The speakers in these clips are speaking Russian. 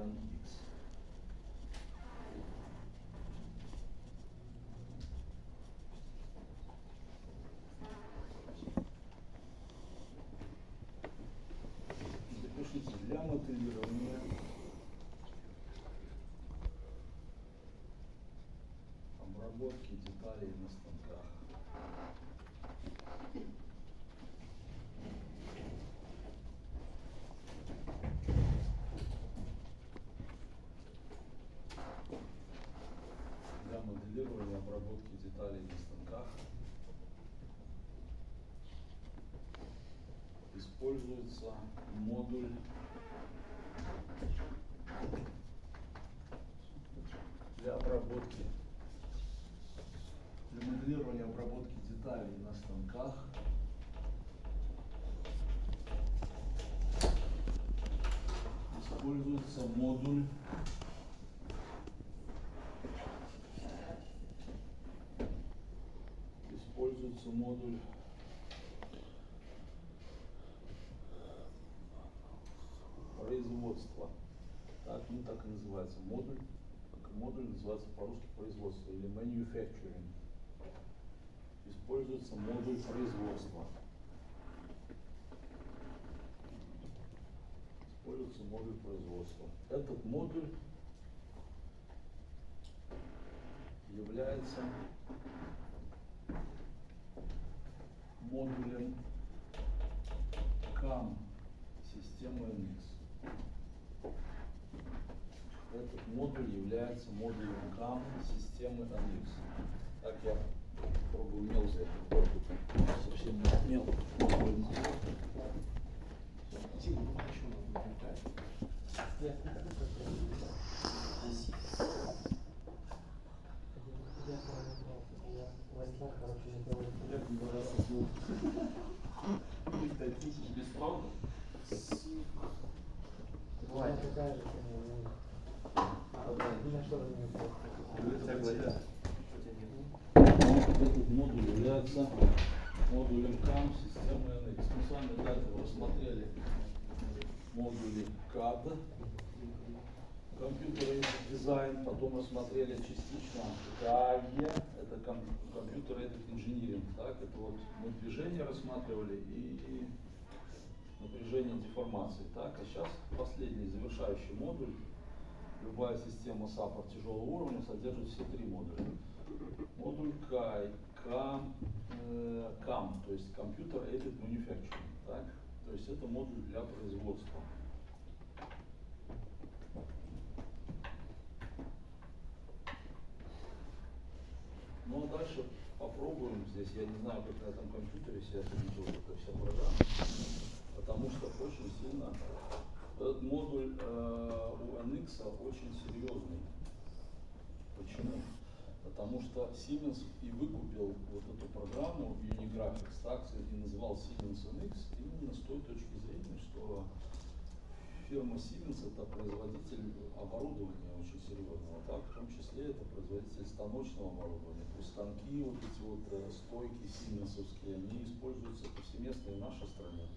NX. Запишите для моделирования обработки деталей на станках. Для моделирования обработки деталей на станках используется модуль для обработки, для моделирования обработки деталей на станках используется модуль производства. Так, ну так и называется. Модуль называется по-русски производство или manufacturing. Используется модуль производства. Используется модуль производства. Этот модуль является модулем CAM системы NX. Этот модуль является модулем CAM системы NX. Так, я пробую мел взять, совсем не мел. Без правда? Бывает такая же, Этот модуль является модулем CAM системы NX. Мы с вами до этого рассмотрели модули CAD, Computer Aided Design, потом рассмотрели частично CAE, это Computer Aided Engineering. Так, это вот мы движение рассматривали и напряжение деформации. Так, а сейчас последний завершающий модуль. Любая система SAPR тяжелого уровня содержит все три модуля. Модуль CAM, то есть Computer Aided Manufacturing. Так? То есть это модуль для производства. Ну а дальше попробуем здесь. Я не знаю, как на этом компьютере себя ведет эта вся программа. Потому что очень сильно этот модуль у NX очень серьезный. Почему? Потому что Siemens и выкупил вот эту программу Unigraphics, так, и называл Siemens NX именно с той точки зрения, что фирма Siemens это производитель оборудования очень серьезного, так, в том числе это производитель станочного оборудования. То есть станки, вот эти вот стойки сименсовские, они используются повсеместно и в нашей стране.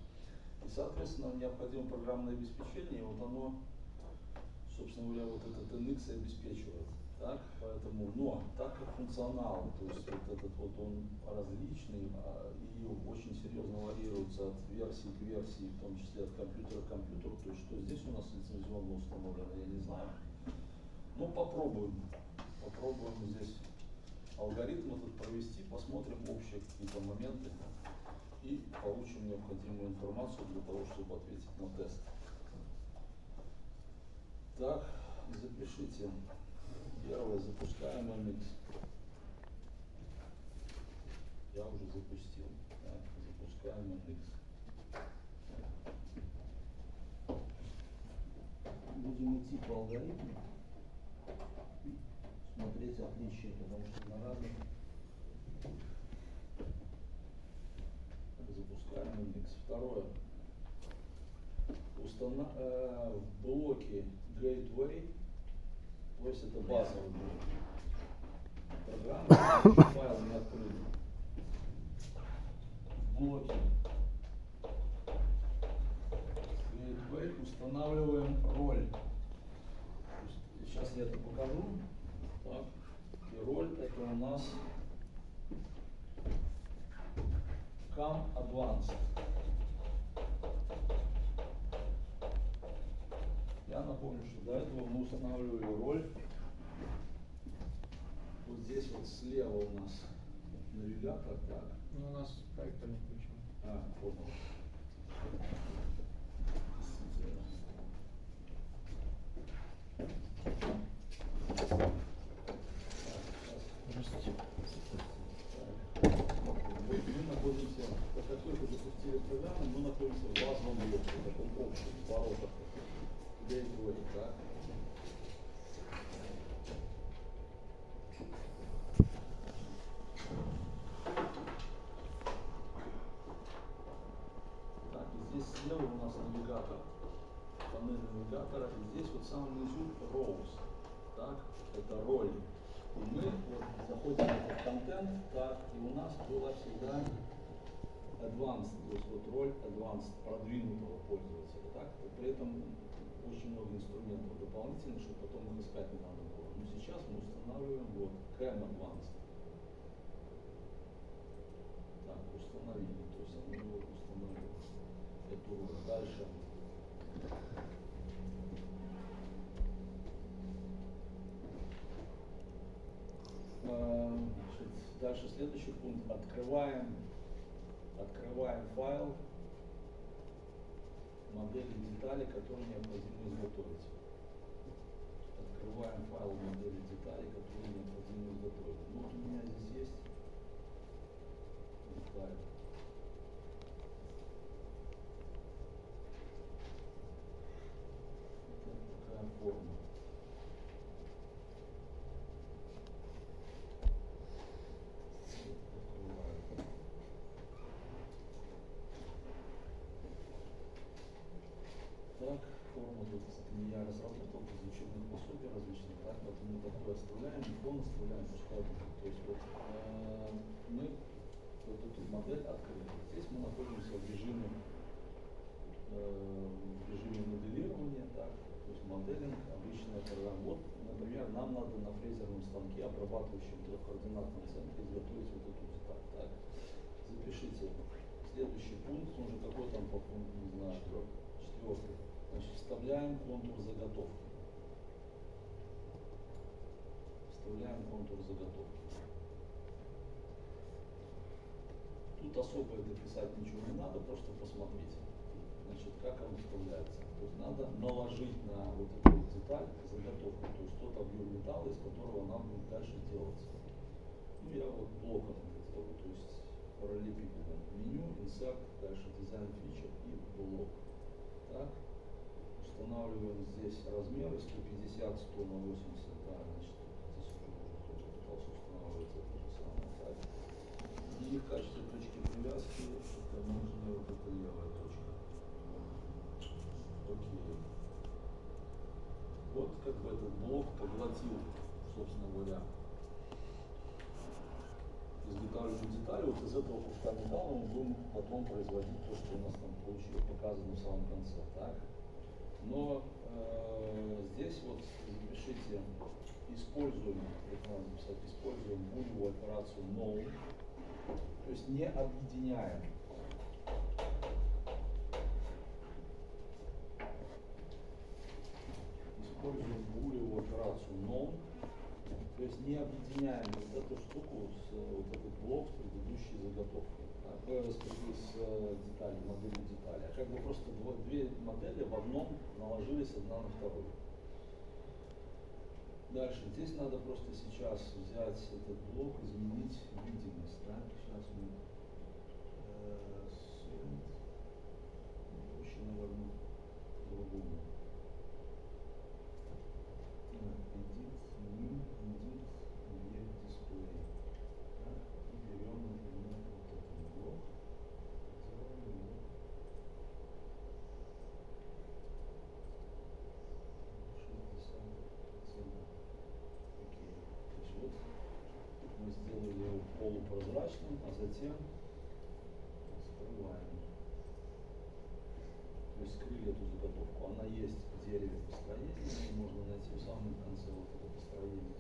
И, соответственно, необходимо программное обеспечение, и вот оно, собственно говоря, вот этот NX обеспечивает. Так, поэтому, но так как функционал, то есть вот этот вот он различный и очень серьезно варьируется от версии к версии, в том числе от компьютера к компьютеру, то есть что здесь у нас лицензионно установлено, я не знаю. Но попробуем здесь алгоритм этот провести, посмотрим общие какие-то моменты и получим необходимую информацию для того, чтобы ответить на тест. Так, запишите. Первое, запускаем NX. Я уже запустил. Так, запускаем NX. Будем идти по алгоритму и смотреть отличия, потому что на разных. Запускаем NX. Второе. В блоке Gateway, то есть это базовый блок программы, файл не открыт. В блоке Gateway устанавливаем роль я это покажу. Так. И роль это у нас Cam Advanced. Я напомню, что до этого мы устанавливали роль. Вот здесь вот слева у нас навигатор, так. Ну, у нас проектор не включен. Понял. Здравствуйте. Мы находимся, как только запустили программу, мы находимся в базовом блоке, в таком общем, воротах. Где это говорит, так? Так, и здесь слева у нас навигатор, панель навигатора, и здесь вот в самом низу rows, так, это роли. И мы вот заходим в этот контент, так, и у нас была всегда advanced, то есть вот роль advanced, продвинутого пользователя, так, и при этом очень много инструментов дополнительных, чтобы потом их искать не надо было. Но сейчас мы устанавливаем вот Cam Advanced. Так, установили, то есть мы его установили. Эту роль. Дальше. Дальше следующий пункт. Открываем файл модели детали, которые необходимо изготовить. Открываем файл модели деталей, которые необходимо изготовить. Вот у меня здесь есть файл. Это такая форма. Так, форму тут я разработал из учебных пособий различных, так, вот мы такое оставляем, икон оставляем, пускай будет. То есть вот мы вот эту модель открыли. Здесь мы находимся в режиме моделирования, так, то есть моделинг, обычная программа. Вот, например, нам надо на фрезерном станке, обрабатывающем трехкоординатном центре, изготовить вот эту деталь. Так. Запишите следующий пункт, он же какой там по пункту, не знаю, четвертый. Значит, вставляем контур заготовки. Вставляем контур заготовки. Тут особо это писать ничего не надо, просто посмотрите. Значит, как он вставляется. То есть надо наложить на вот эту вот деталь заготовку, то есть тот объем металла, из которого она будет дальше делаться. Ну, я вот блоком это делаю, то есть параллелепипедом. Меню, insert, дальше дизайн фичер и блок. Так. Устанавливаем здесь размеры 150, 100 на 80, да, значит, здесь уже кто-то пытался устанавливать это же самое, так. И в качестве точки привязки это нижняя вот эта левая точка. Окей. Вот как бы этот блок поглотил, собственно говоря, изготавливаем детали, вот из этого куска металла мы будем потом производить то, что у нас там получилось, показано в самом конце, так. Но здесь вот запишите, используем, это надо записать, используем булевую операцию no, то есть не объединяем. Используем булевую операцию no, то есть не объединяем вот эту штуку с вот этот блок с предыдущей заготовкой. С деталью, моделью детали. А как бы просто две модели в одном наложились одна на вторую. Дальше. Здесь надо просто сейчас взять этот блок, изменить видимость. Да? Сейчас мы проще, наверное, по-другому. Edit, new, edit, view display. Так, и берем, например, вот этот блок. Делаем его. 60%. Окей. То есть вот мы сделали его полупрозрачным, а затем скрываем. То есть скрыли эту заготовку. Она есть в дереве построения, ее можно найти в самом конце вот этого построения.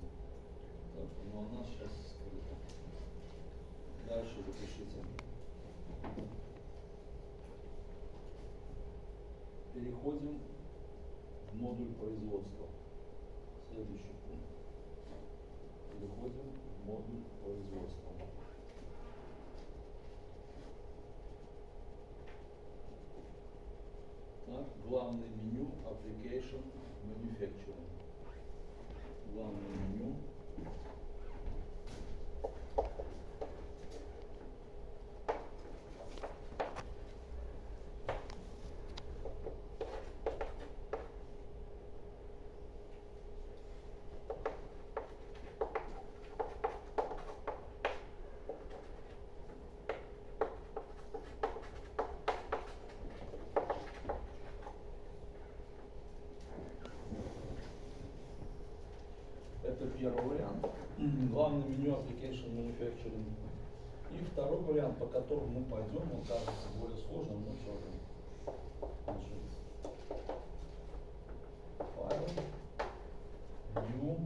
Так, но она сейчас скрыта. Дальше запишите. Переходим в модуль производства. Следующий пункт. Переходим в модуль производства. Так, главное меню Application Manufacturing. Главное меню. Это первый вариант. Главное меню Application Manufacturing. И второй вариант, по которому мы пойдем, он кажется более сложным, но все же. Значит, файл, new,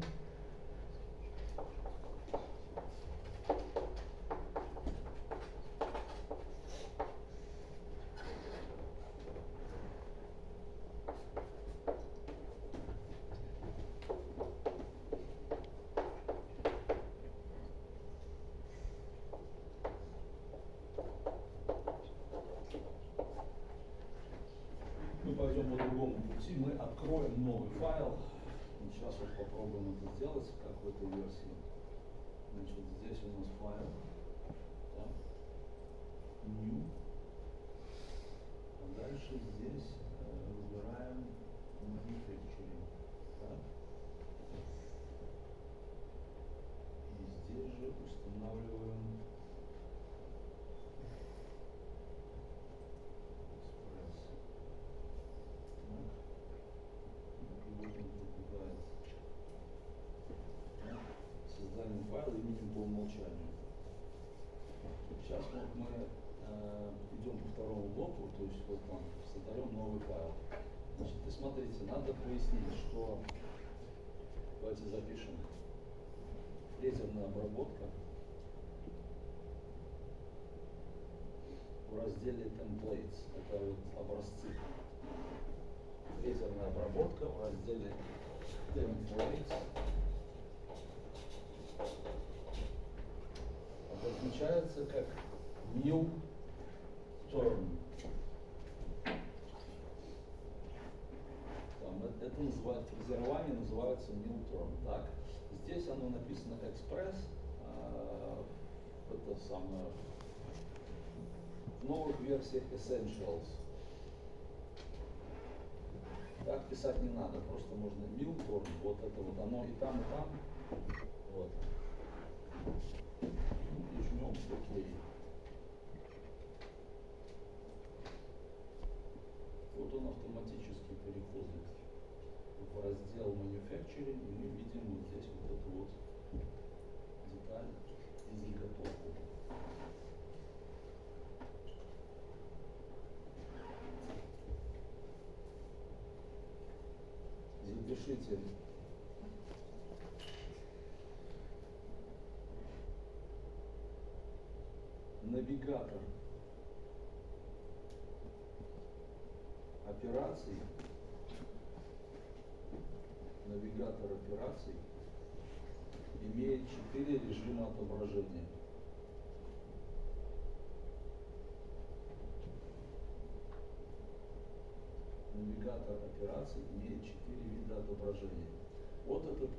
мы пойдем по другому пути, мы откроем новый файл. Сейчас вот попробуем это сделать, как в этой версии. Значит, здесь у нас файл. Так. New. А дальше здесь выбираем Manufacturing. Так. И здесь же устанавливаем создание файла именем по умолчанию. Сейчас вот мы идем по второму блоку, то есть вот там создаем новый файл. Значит, и смотрите, надо пояснить, что давайте запишем фрезерная обработка в разделе templates. Это вот образцы. Фрезерная обработка в разделе templates. Отмечается как new term. Там, это называется фрезерование, называется new term. Так, здесь оно написано express. Это самое в новых версиях essentials. Так писать не надо, просто можно new term. Вот это вот оно и там, и там. Вот. И жмем OK. Вот он автоматически переходит в раздел Manufacturing, и мы видим вот здесь вот эту вот деталь и заготовку. Запишите навигатор операций, имеет 4 режима отображения. Навигатор операций имеет 4 вида отображения. Вот этот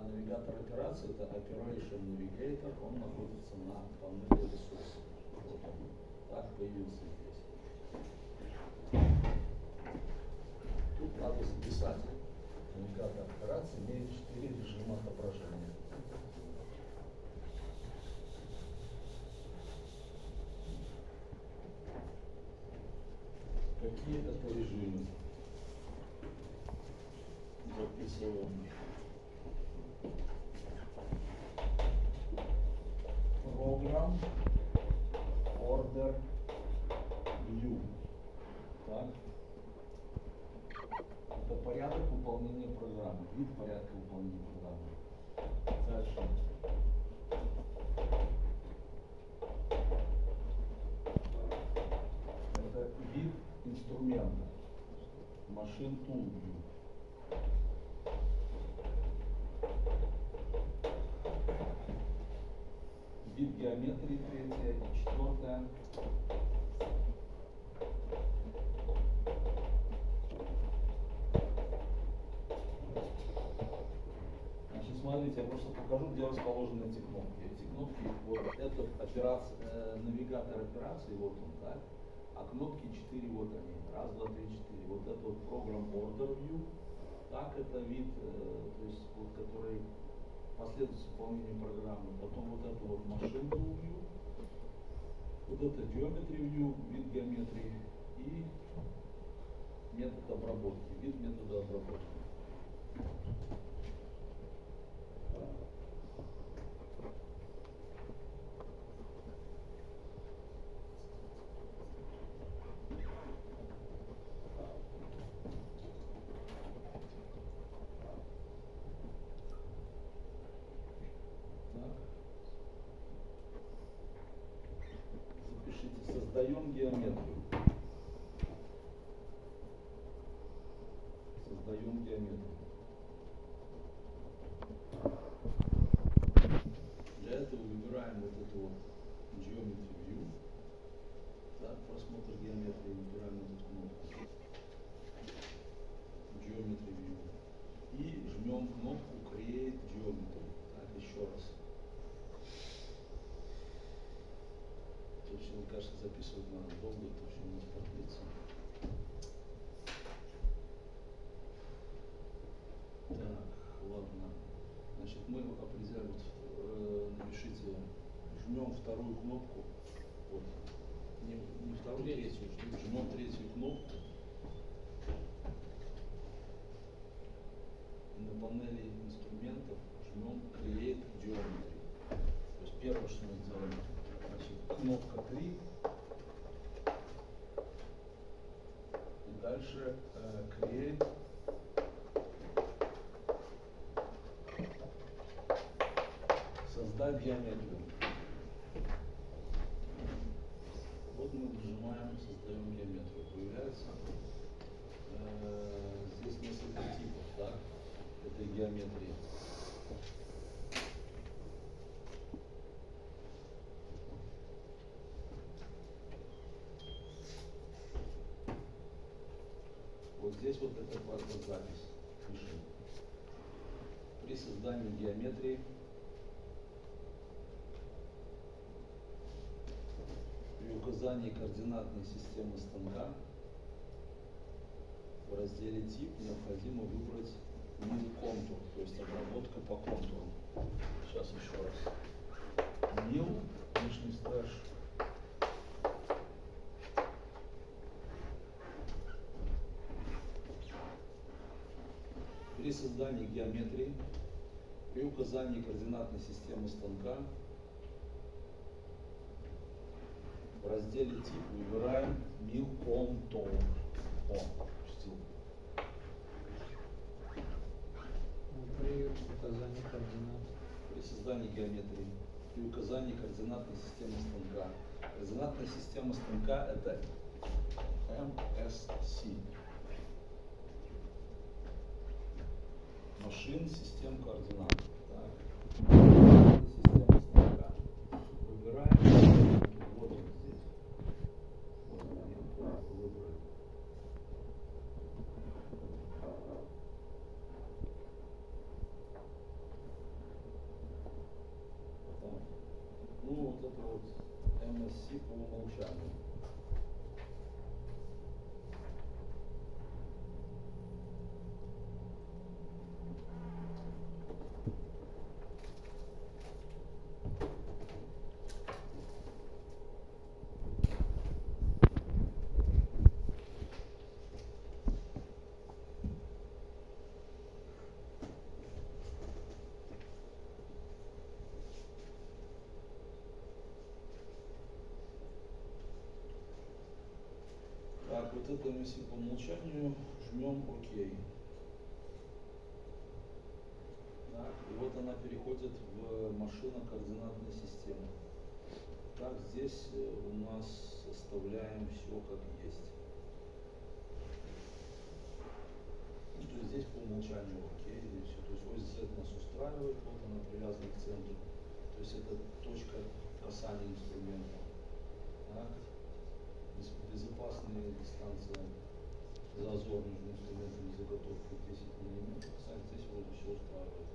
навигатор операций, это Operation Navigator, он находится на панели ресурсов. Вот он так появился здесь. Тут надо записать. Навигатор операций имеет 4 режима отображения. Какие это режимы? Записываем. Program Order View. Так. выполнения программы, вид порядка выполнения программы. Дальше. Это вид инструмента. Machine Tool View. Вид геометрии третья и четвертая. Значит, смотрите, я просто покажу, где расположены эти кнопки. Эти кнопки, вот это операция, навигатор операции, вот он, так. А кнопки 4, вот они. Раз, два, три, 4. Вот это вот Program Order View. Так, это вид, то есть, вот, который последует выполнению программы. Потом вот это вот Machine Tool View. Вот это Geometry View, вид геометрии. И метод обработки, вид метода обработки. Запишите, создаем геометрию. Создаем геометрию. Для этого выбираем вот эту вот Geometry View. Так, просмотр геометрии, выбираем эту кнопку. Geometry View. И жмем кнопку Create Geometry. Так, еще раз. Точно, кажется, записывать надо долго, это очень не продлится. Так, ладно. Значит, мы определяем, напишите, жмем вторую кнопку. Вот. Не вторую, третью. Жмем третью кнопку. На панели инструментов жмем Create Geometry. То есть первое, что мы делаем, значит, кнопка 3. И дальше Create. Создать геометрию. Вот мы нажимаем, создаем геометрию. Появляется здесь несколько типов, так, этой геометрии. Вот здесь вот эта запись. Пишем. При создании геометрии при указании координатной системы станка в разделе тип необходимо выбрать Mill контур, то есть обработка по контуру. Сейчас еще раз. Mill, лишний слэш. При создании геометрии, при указании координатной системы станка в разделе тип выбираем Mill Contour. О, пустил. При указании координат. При создании геометрии, при указании координатной системы станка. Координатная система станка это MSC. Машин систем координат. Так. Система станка. Выбираем. Вот он здесь. Вот он, выбрали. Потом, ну вот это вот MSC по умолчанию. Так, вот это MSC по умолчанию, жмем ОК. И вот она переходит в машинно-координатную систему. Так, здесь у нас оставляем все как есть. Ну, то есть здесь по умолчанию окей, здесь все. То есть ось Z нас устраивает, вот она привязана к центру. То есть это точка касания инструмента. Так. Безопасная дистанция, зазор между инструментом и заготовкой 10 мм. Кстати, здесь вроде все устраивает.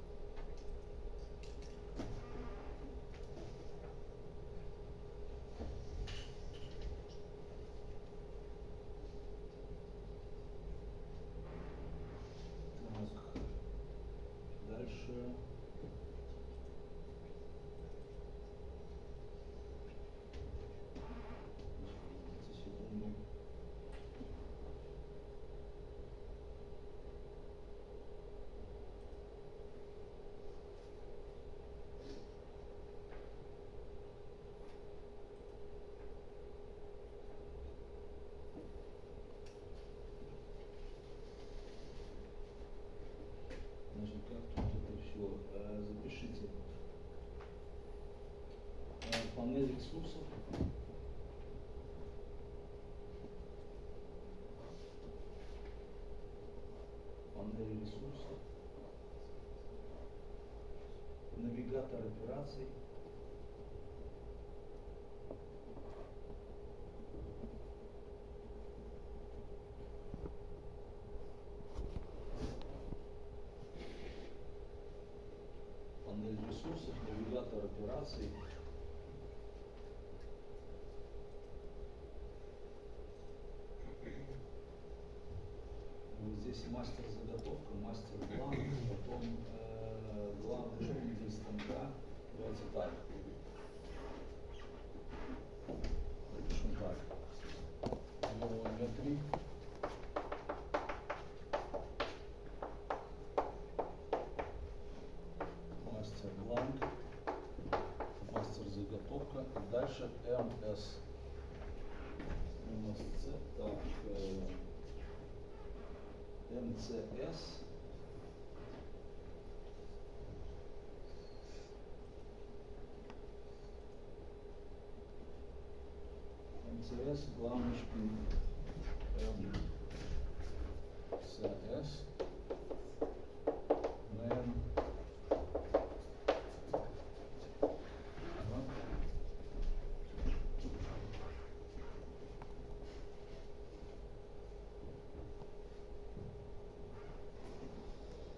Так. Дальше. Секунду. Значит, как тут это все? Запишите. Панель ресурсов. Панель ресурсов. Навигатор операций. Панель ресурсов, навигатор операций. Вот здесь мастер заготовка, мастер бланк, потом главный житель станка. Давайте так. Напишем так. Геометрик. Мастер бланк. Мастер заготовка. И дальше МС. МСЦ. Так. МЦС. МЦС, главный шпиль. МЦС. Мэн.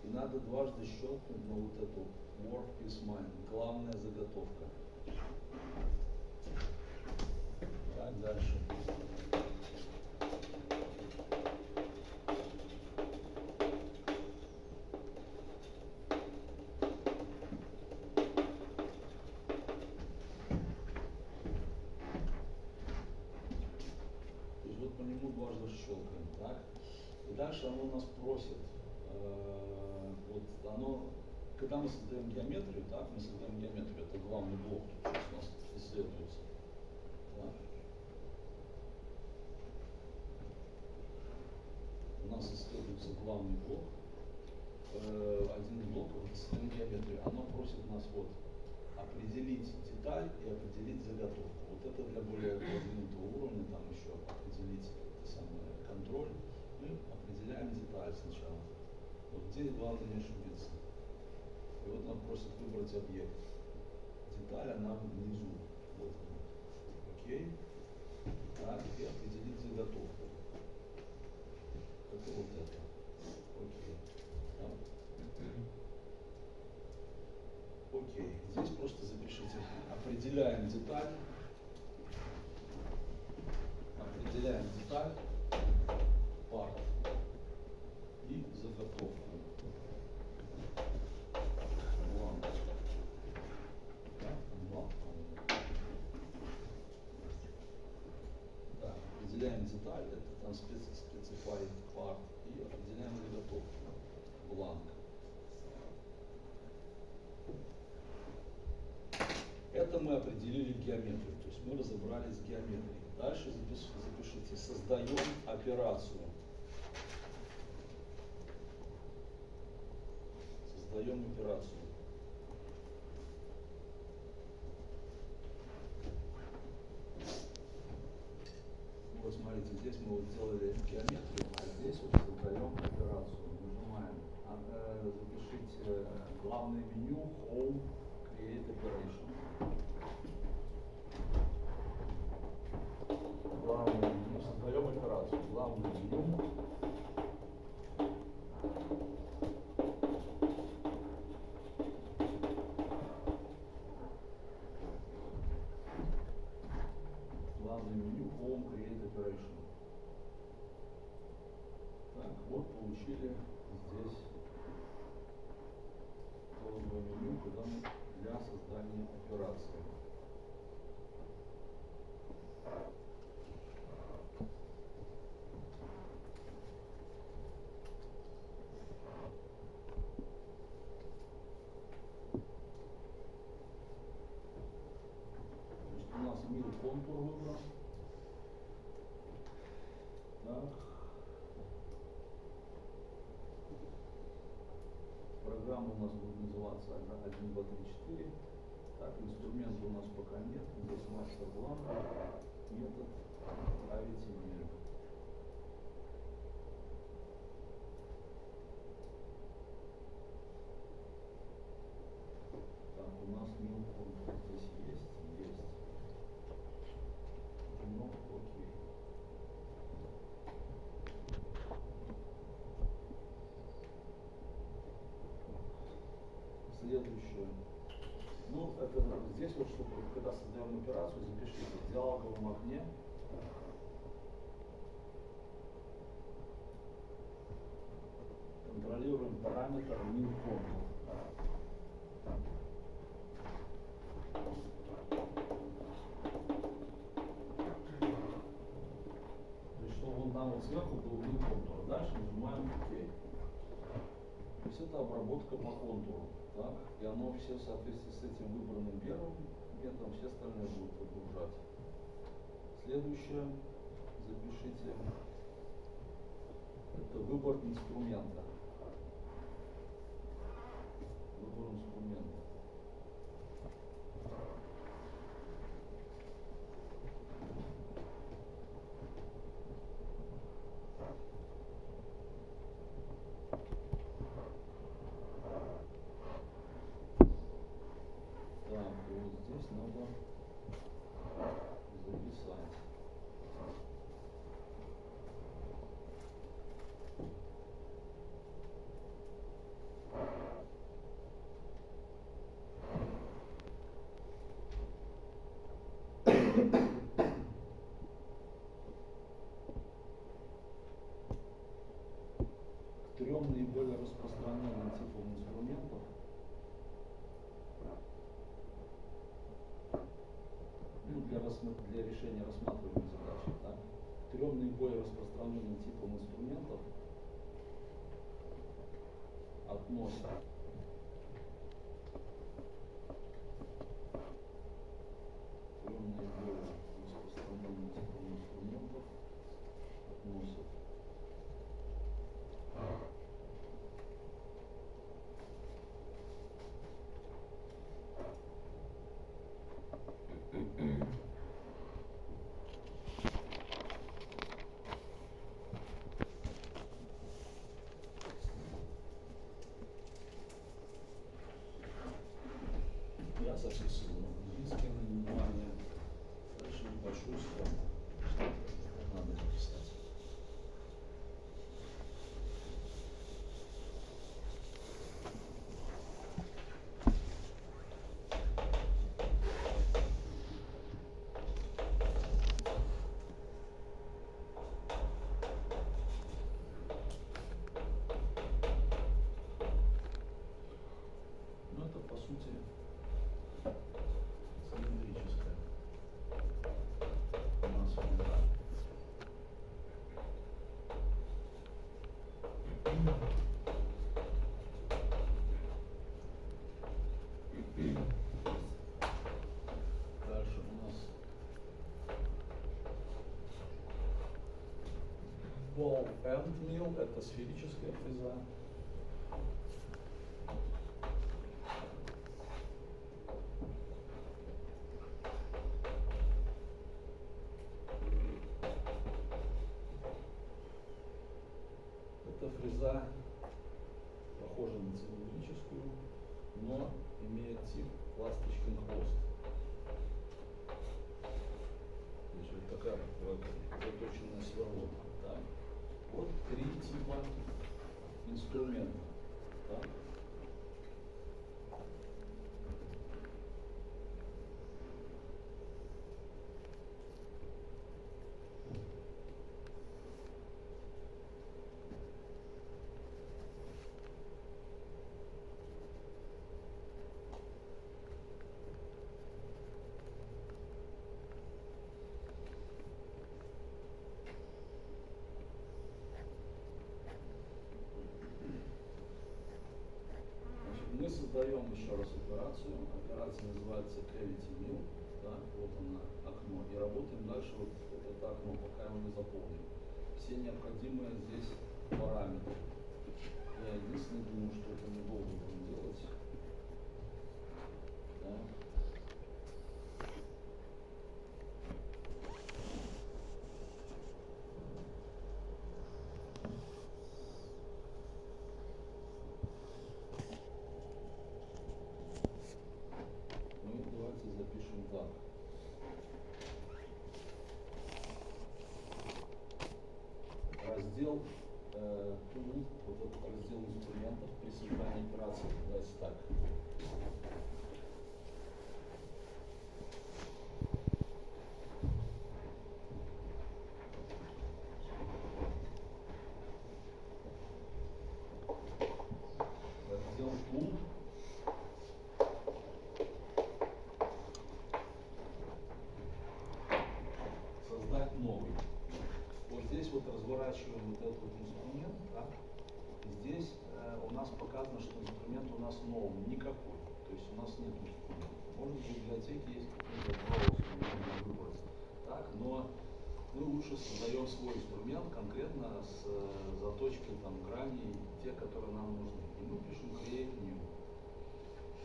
И надо дважды щелкнуть на вот эту work is mine, главная заготовка. Так, дальше. То есть вот по нему дважды щелкаем, так? И дальше оно нас просит, вот оно, когда мы создаем геометрию, так, мы создаем геометрию, это главный блок, тут сейчас у нас исследуется. Так. У нас исследуется главный блок, один блок, вот создаем геометрию, оно просит нас вот определить деталь и определить заготовку. Вот это для более продвинутого уровня, там еще определить это самое, контроль. Мы определяем деталь сначала. Вот здесь главное не ошибиться. И вот нам просит выбрать объект. Деталь, она внизу. Вот она. Окей. Так, и определить заготовку. Это вот это. Окей. Так. Окей. Здесь просто запишите. Определяем деталь. Определяем деталь. Part. И заготовку. Бланк. Да? Бланк. Так, определяем деталь, это там specify part, и определяем заготовку. Бланк. Это мы определили геометрию, то есть мы разобрались с геометрией. Дальше запишите, создаем операцию. Создаем операцию. смотрите, здесь мы вот сделали геометрию, а здесь вот создаем операцию. Нажимаем, запишите главное меню, Home, Create Operation. Главное меню, создаем операцию. Главное меню. Главное меню Home Create Operation. Так, вот получили здесь новое меню, куда мы для создания операции. Значит, у нас мир контур выбран. Так. Программа у нас будет называться 1, 2, 3, 4. Так, инструмента у нас пока нет. Здесь мастер бланк, метод Gravity View. Так, у нас new контур здесь есть. Ну, окей. Следующее. Ну, это здесь вот, чтобы, когда создаем операцию, запишите в диалоговом окне. Контролируем параметр new contour. То есть, чтобы он там вот сверху был new contour. Дальше нажимаем OK. То есть это обработка по контуру. Так, и оно все в соответствии с этим выбранным первым методом, все остальные будут загружать. Следующее, запишите, это выбор инструмента. Выбор инструмента. Так, и вот здесь надо записать. К трем наиболее распространенным типам инструментов для решения рассматриваемой задачи. Так? К трем наиболее распространенным типам инструментов относят трем наиболее распространенным типам инструментов относят я записываю английское наименование, дальше небольшую схему, что надо записать. Ну это по сути цилиндрическая у нас фигура. Дальше у нас ball end mill, это сферическая фреза. фреза похожа на цилиндрическую, но имеет тип ласточкин хвост. То есть вот такая заточенная сверло. Да. Вот три типа инструмента. Да. Мы создаем еще раз операцию. Операция называется Cavity Mill. Да, вот она, окно. И работаем дальше вот это окно, пока его не заполним. Все необходимые здесь параметры. Я единственное думаю, что это недолго будем делать. Да. Ну, давайте запишем так. Раздел tool, вот этот раздел инструментов при создании операции, давайте так. Раздел tool. Создать новый. Вот здесь вот разворачиваем вот этот вот инструмент, так? Здесь у нас показано, что инструмент у нас новый, никакой. То есть у нас нет инструмента. Может быть, в библиотеке есть какой-то browser, можно выбрать. Так, но мы лучше создаем свой инструмент конкретно с заточкой там граней, те, которые нам нужны. И мы пишем create new.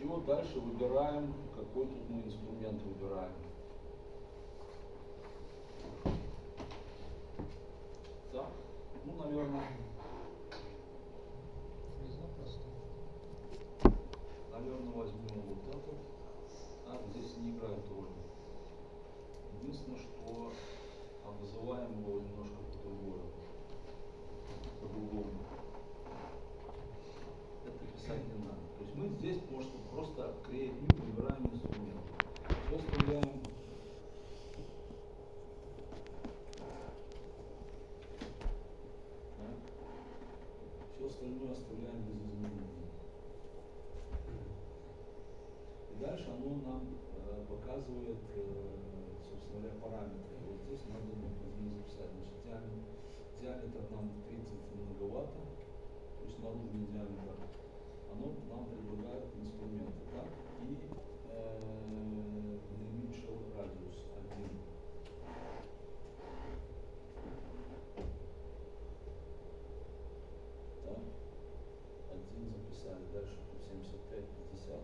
И вот дальше выбираем, какой тут мы инструмент выбираем. Так, ну, наверное, возьмем вот этот. Так, здесь не играет роли. Единственное, что обзываем его немножко по-другому. Это писать не надо. То есть мы здесь просто create new выбираем инструмент. Все оставляем. Все остальное оставляем без изменений. И дальше оно нам показывает, собственно говоря, параметры. И вот здесь надо необходимо записать. Значит, диаметр нам 30 многовато, то есть наружный диаметр. Оно нам предлагает инструменты, так? И наименьший радиус 1. Так, 1 записали, дальше 75, 50.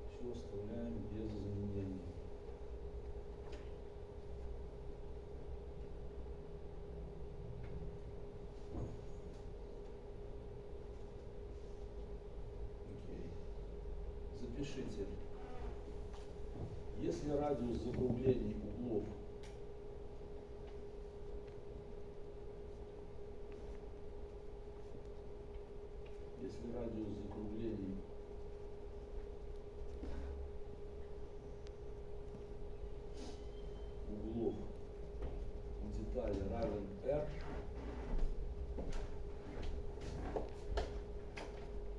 Все оставляем без изменений. Окей. Запишите. Если радиус закруглений углов у детали равен R,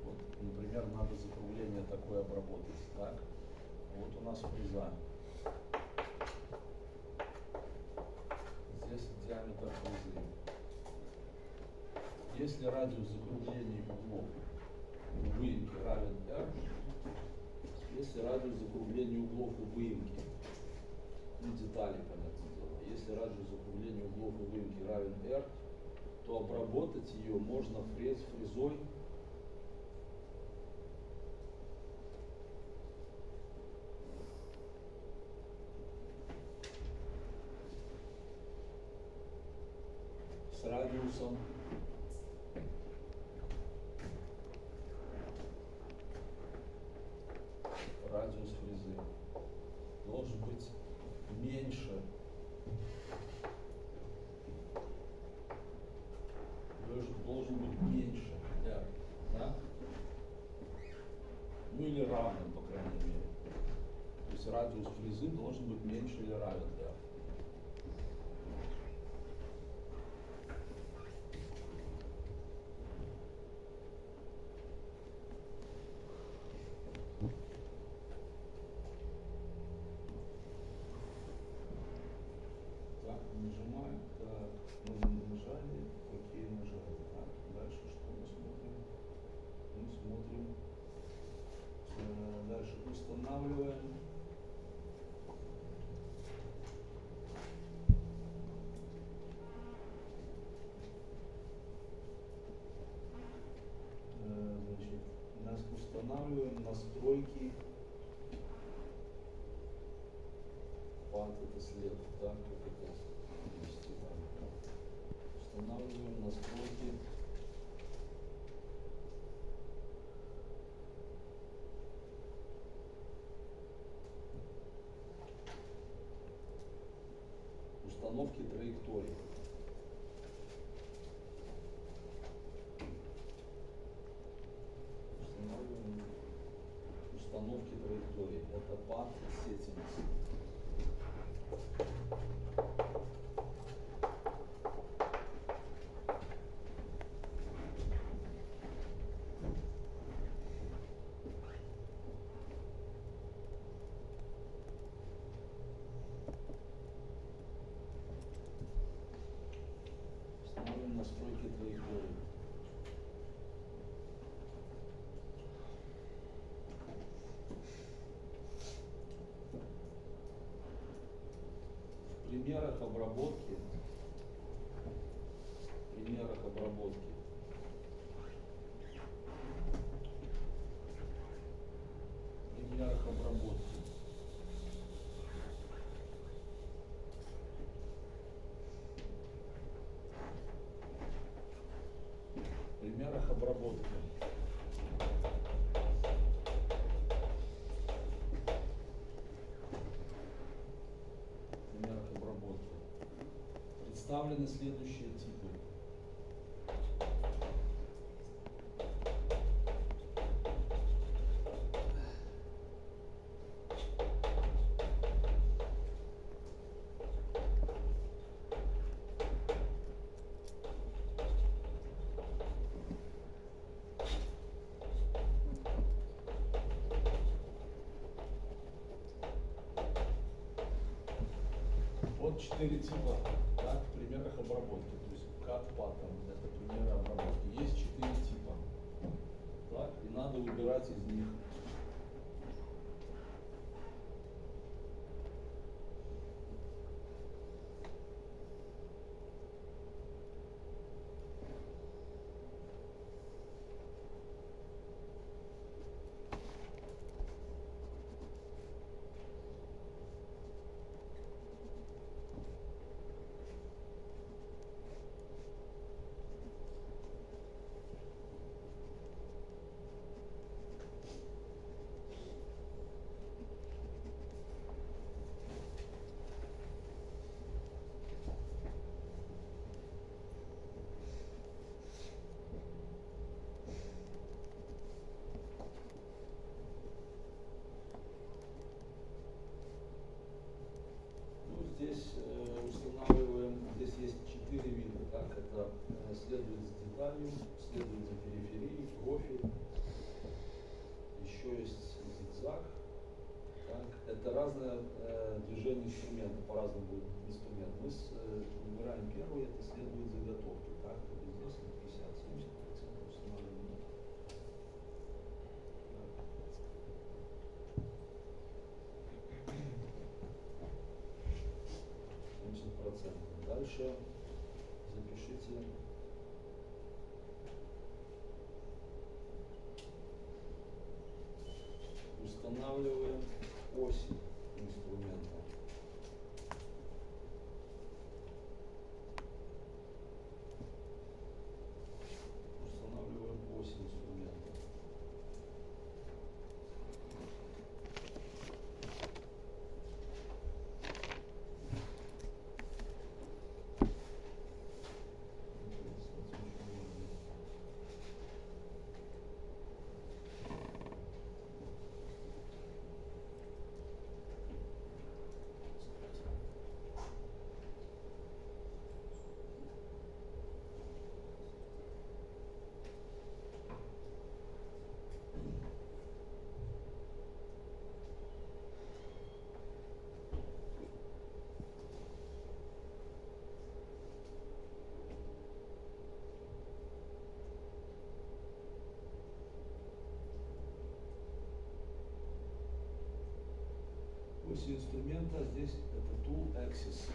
вот, например, надо закругление такое обработать, так? Вот у нас фреза. Здесь диаметр фрезы. Если радиус закруглений углов у выемки равен R, если радиус закругления углов у выемки, ну, детали, понятное дело, если радиус закругления углов у выемки равен R, то обработать ее можно фрезой с радиусом радиус фрезы должен быть меньше, должен быть меньше R, да? Ну или равным, по крайней мере. То есть радиус фрезы должен быть меньше или равен R. Так, нажимаем, так, мы нажали, окей, нажали. Так, дальше что мы смотрим? Мы смотрим, дальше устанавливаем. Значит, устанавливаем настройки. Пад это след, так, как это ввести, так. Устанавливаем настройки. Установки траекторий. Устанавливаем установки траекторий. Это path settings. Установим настройки траектории. В примерах обработки, примерах обработки. Представлены следующие типы. Вот 4 типа, так, в примерах обработки. То есть cut pattern, это примеры обработки. Есть 4 типа. Так, и надо выбирать из них. Здесь устанавливаем, здесь есть 4 вида, так, это следует за деталью, следует за периферией, профиль, еще есть зигзаг, так, это разное движение инструмента, по-разному будет инструмент. Мы выбираем первый, это следует заготовке, так, вот здесь на 50-70% устанавливаем. 70%. Дальше запишите устанавливаем оси инструмента. Устанавливаем ось инструмента. оси инструмента, здесь это Tool Axis.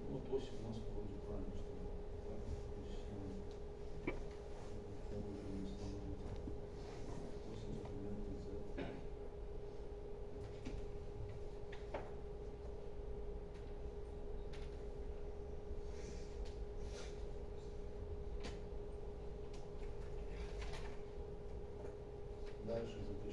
Вот ось у нас вроде правильно, что ли. Так, то есть, положение становится. Ось инструмента Z. Дальше Z